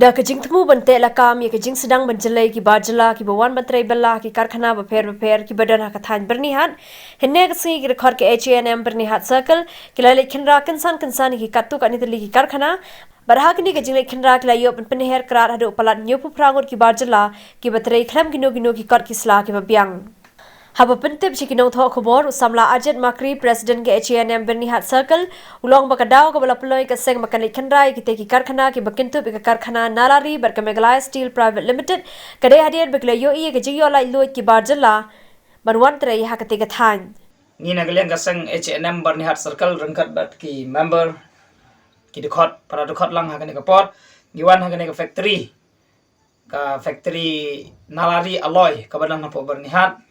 Da kajing temu bante lakam ya kajing sedang menjelai ki bajala ki bawan menteri belah ki karkhana beper ki badan hakathan bernihat henne kasi ki rekhor ke H&M bernihat circle ki lale khenra kensan ki katu kan itli ki karkhana barhak ni kajing le khenra ki layo penher krar hadu palat nyopu prangur ki bajala ki batrei khlam gino ki kor ki sla ki babyang Haba pentip si kinong thok khobor usamla Ajit Makri Presiden ke H&M bernihat circle ulong bakadaw kabala peloy kaseng makanik khandrai ki teki karkhana ki bakintu bi karkhana Nalari berkemegalai Steel Private Limited kadai hadir beklayo iye ke jiyo lai luit ki barjala banwan trai ha ketiga than ni nagaleng kaseng H&M bernihat circle rengkat bat ki member ki dekhot para dekhot lang hakane ka pot giwan hakane ka factory Nalari alloy kabadang napo bernihat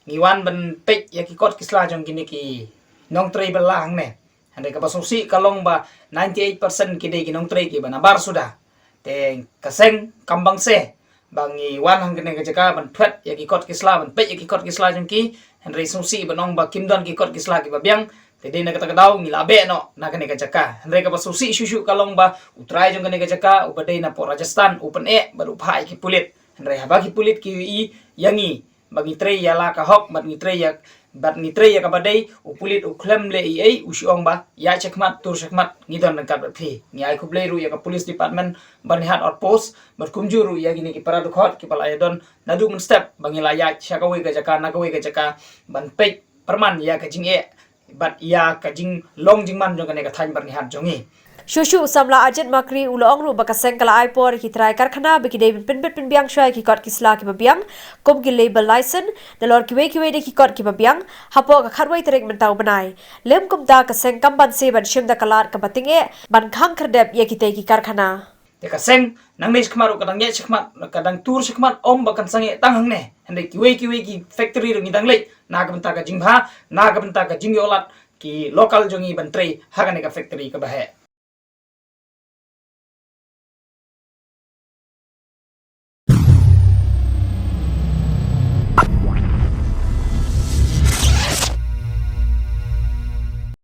ngiwan ben pek ya ki kot kisla jong kini ki nong trei belang ne handai ka basusi kalong ba 98% kide ki nong trei ki banabar sudah te kaseng kambang se bangi wan hang kene ka jaka ban phet ya ki kot kisla ban pek ya ki kot kisla jong ki handai susi banong ba kimdon ki kot kisla ki babyang te de na kata kadaw ngilabe no na kene ka jaka handai ka basusi shushu kalong ba utrai jong kene ka jaka ubadai na po Rajasthan open baru phai ki pulit handai haba ki pulit ki i yangi bagi trei ya la ka hok bat ni trei ya ka badai upulit uklem le ai usiong ba ya chekmat tur chekmat ngidon nang kat phi ngi ai kublei ru ya ka police department banhat outpost berkumjuru ya gini ki para dukhot ki pala don nadu mun step bangi la ya chakawi ka jaka nakawi ka jaka ban pek perman ya ka jing bat ya ka jing long jing man jong ka thain bernihat jongi Shushu usamla Ajit Makri ulong ru bakaseng kala aipor ki trai karkhana beki dei pin biang shai ki kot kisla ki babyang kom ki label license dalor ki we de ki kot ki babyang hapo ka kharwai terek mentau banai lem kum da kaseng kamban se ban shim da kalar ka bating ban khang khardep ye ki te ki karkhana te kaseng nang mes khmaru kadang ye chkhmat kadang tur chkhmat om bakan sange tanghang ne handai ki we ki factory ru ngidang le na ka benta ka jingbha na ka benta ka jingyolat ki local jongi ban trei hagane ka factory ka bahe